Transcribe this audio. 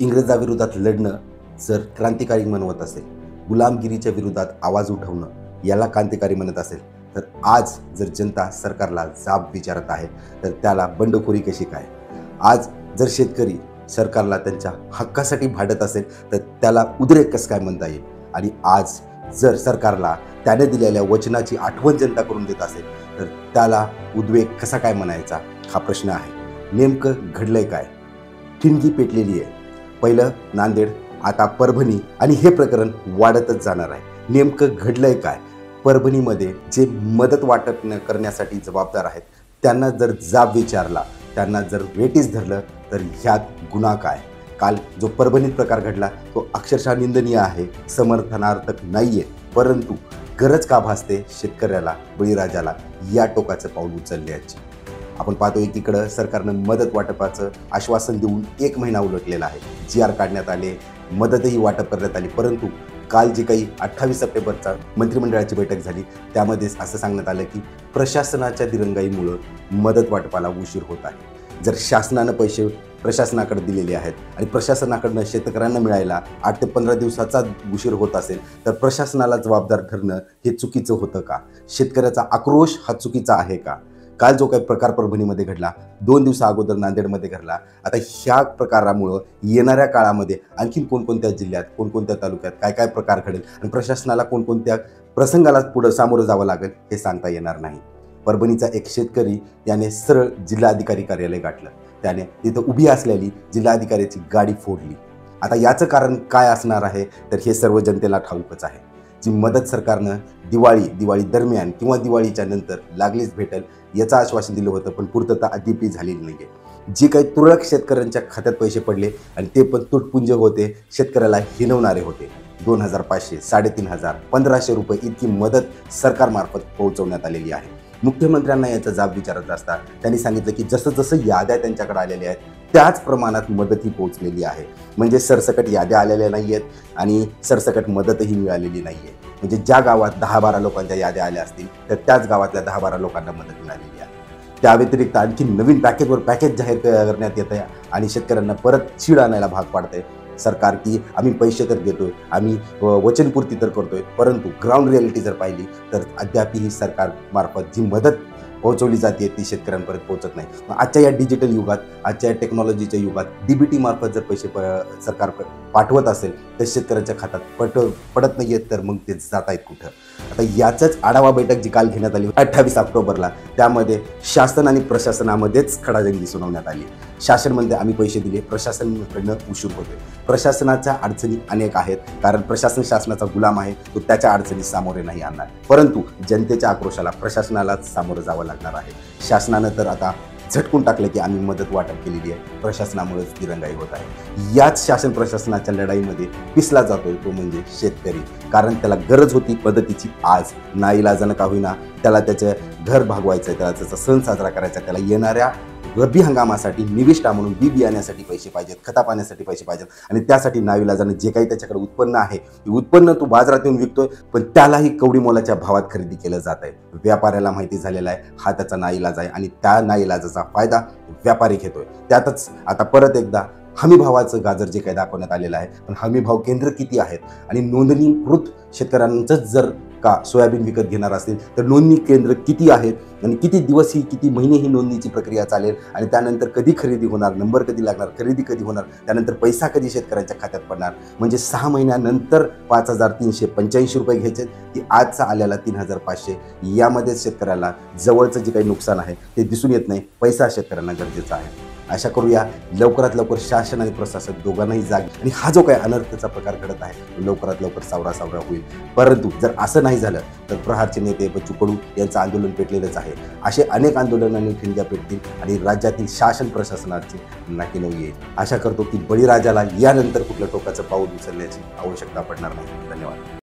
इंग्रजाविरोधात लढणं जर क्रांतिकारी म्हणवत असेल, गुलामगिरीच्या विरोधात आवाज उठवणं याला क्रांतिकारी म्हणत असेल, तर आज जर जनता सरकारला जाब विचारत आहे तर त्याला बंडखोरी कशी काय? आज जर शेतकरी सरकारला त्यांच्या हक्कासाठी भांडत असेल तर त्याला उद्रेक कसं काय म्हणता येईल? आणि आज जर सरकारला त्याने दिलेल्या वचनाची आठवण जनता करून देत असेल तर त्याला उद्वेग कसा काय म्हणायचा, हा प्रश्न आहे. नेमकं घडलंय काय? ठिणगी पेटलेली आहे. पहिलं नांदेड, आता परभणी, आणि हे प्रकरण वाढतच जाणार आहे. नेमकं घडलंय काय? परभणीमध्ये जे मदत वाटप करण्यासाठी जबाबदार आहेत त्यांना जर जाब विचारला, त्यांना जर वेटीस धरलं तर ह्यात गुन्हा काय? काल जो परभणीत प्रकार घडला तो अक्षरशः निंदनीय आहे, समर्थनार्थक नाहीये. परंतु गरज का भासते शेतकऱ्याला, बळीराजाला या टोकाचं पाऊल उचलण्याची? आपण पाहतोय एकीकडं सरकारनं मदत वाटपाचं आश्वासन देऊन 1 महिना उलटलेला आहे. GR काढण्यात आले, मदतही वाटप करण्यात आली. परंतु काल जी काही 28 सप्टेंबरचा मंत्रिमंडळाची बैठक झाली त्यामध्ये असं सांगण्यात आलं की प्रशासनाच्या दिरंगाईमुळं मदत वाटपाला उशीर होत आहे. जर शासनानं पैसे प्रशासनाकडे दिलेले आहेत आणि प्रशासनाकडनं शेतकऱ्यांना मिळायला 8 ते 15 दिवसाचा उशीर होत असेल तर प्रशासनाला जबाबदार ठरणं हे चुकीचं होतं का? शेतकऱ्याचा आक्रोश हा चुकीचा आहे का? काल जो काही प्रकार परभणीमध्ये घडला, 2 दिवसा अगोदर नांदेडमध्ये घडला, आता ह्या प्रकारामुळं येणाऱ्या काळामध्ये आणखीन कोणकोणत्या जिल्ह्यात, कोणकोणत्या तालुक्यात काय काय प्रकार घडेल आणि प्रशासनाला कोणकोणत्या प्रसंगाला पुढं सामोरं जावं लागेल हे सांगता येणार नाही. परभणीचा एक शेतकरी याने सरळ जिल्हाधिकारी कार्यालय गाठलं. त्याने तिथं उभी असलेली जिल्हाधिकाऱ्याची गाडी फोडली. आता याचं कारण काय असणार आहे तर हे सर्व जनतेला ठाऊकच आहे. जी मदत सरकारनं दिवाळी दरम्यान किंवा दिवाळीच्या नंतर लागलीच भेटेल याचं आश्वासन दिलं होतं, पण पूर्तता अद्यापही झालेली नाही आहे. जे काही तुरळक शेतकऱ्यांच्या खात्यात पैसे पडले आणि ते पण तुटपुंज होते, शेतकऱ्याला हिणवणारे होते. 2,500, 3,500, 1,500 रुपये इतकी मदत सरकारमार्फत पोहोचवण्यात आलेली आहे. मुख्यमंत्र्यांना याचा जाब विचारत असता त्यांनी सांगितलं की जसं जसं याद्या त्यांच्याकडे आलेल्या आहेत त्याच प्रमाणात मदतही पोहोचलेली आहे. म्हणजे सरसकट याद्या आलेल्या नाही आहेत आणि सरसकट मदतही मिळालेली नाही आहे. म्हणजे ज्या गावात 10-12 लोकांच्या याद्या आल्या असतील तर त्याच गावातल्या 10-12 लोकांना मदत मिळालेली आहे. त्या व्यतिरिक्त आणखी नवीन पॅकेजवर पॅकेज जाहीर करण्यात येत आहे आणि शेतकऱ्यांना परत चीड आणायला भाग पाडतंय सरकार की आम्ही पैसे तर देतोय, आम्ही वचनपूर्ती तर करतोय, परंतु ग्राउंड रियालिटी जर पाहिली तर अद्यापही सरकारमार्फत जी मदत पोहोचवली जाते ती शेतकऱ्यांपर्यंत पोहोचत नाही. आजच्या या डिजिटल युगात, आजच्या या टेक्नॉलॉजीच्या युगात DBT मार्फत जर पैसे सरकार पाठवत असेल तर शेतकऱ्याच्या खात्यात पडत नाही आहेत, तर मग ते जात आहेत कुठं? आता याचंच आढावा बैठक जी काल घेण्यात आली 28 ऑक्टोबरला, त्यामध्ये शासन आणि प्रशासनामध्येच खडाजंगी सुनावण्यात आली. शासन म्हणते आम्ही पैसे दिले, प्रशासनाकडनं उशीर होतोय. प्रशासनाच्या अडचणी अनेक आहेत, कारण प्रशासन शासनाचा गुलाम आहे, तो त्याच्या अडचणी सामोरे नाही आणणार. परंतु जनतेच्या आक्रोशाला प्रशासनालाच सामोरं जावं लागणार आहे. शासनानं तर आता झटकून टाकलं की आम्ही मदत वाटप केलेली आहे, प्रशासनामुळेच दिरंगाई होत आहे. याच शासन प्रशासनाच्या लढाईमध्ये पिसला जातोय तो म्हणजे शेतकरी. कारण त्याला गरज होती मदतीची. आज नाईलाजानं का होईना त्याला त्याचं घर भागवायचं आहे, त्याला त्याचा सण साजरा करायचा, त्याला येणाऱ्या रब्बी हंगामासाठी निविष्ठा म्हणून बी बियाण्यासाठी पैसे पाहिजेत, खता पाण्यासाठी पैसे पाहिजेत, आणि त्यासाठी नाईलाजानं जे काही त्याच्याकडे उत्पन्न आहे ते उत्पन्न तो बाजारात येऊन विकतोय, पण त्यालाही कवडी मोलाच्या भावात खरेदी केलं जात आहे. व्यापाऱ्याला माहिती झालेला आहे हा त्याचा नाईलाज आहे आणि त्या नाईलाजाचा फायदा व्यापारी घेतोय. त्यातच आता परत एकदा हमीभावाचं गाजर जे काही दाखवण्यात आलेलं आहे, पण हमीभाव केंद्र किती आहेत आणि नोंदणीकृत शेतकऱ्यांचंच जर का सोयाबीन विकत घेणार असतील तर नोंदणी केंद्र किती आहेत आणि किती दिवस ही, किती महिने ही नोंदणीची प्रक्रिया चालेल आणि त्यानंतर कधी खरेदी होणार, नंबर कधी लागणार, खरेदी कधी होणार, त्यानंतर पैसा कधी शेतकऱ्यांच्या खात्यात पडणार? म्हणजे 6 महिन्यानंतर 5,385 रुपये घ्यायचे की आजचा आलेला 3,500, यामध्ये शेतकऱ्याला जवळचं जे काही नुकसान आहे ते दिसून येत नाही. पैसा शेतकऱ्यांना गरजेचा आहे. आशा करूया लवकरात लवकर शासन आणि प्रशासन दोघांनाही जाग आणि हा जो काही अनर्थाचा प्रकार घडत आहे तो लवकरात लवकर सावरा होईल. परंतु जर असं नाही झालं तर प्रहारचे नेते बच्चू कडू यांचं आंदोलन पेटलेलंच आहे. असे अनेक आंदोलनांनी ठिणग्या पेटतील आणि राज्यातील शासन प्रशासनाची नाकीनऊ येईल. आशा करतो की बळीराजाला यानंतर कुठलं टोकाचं पाऊल उचलण्याची आवश्यकता पडणार नाही. धन्यवाद.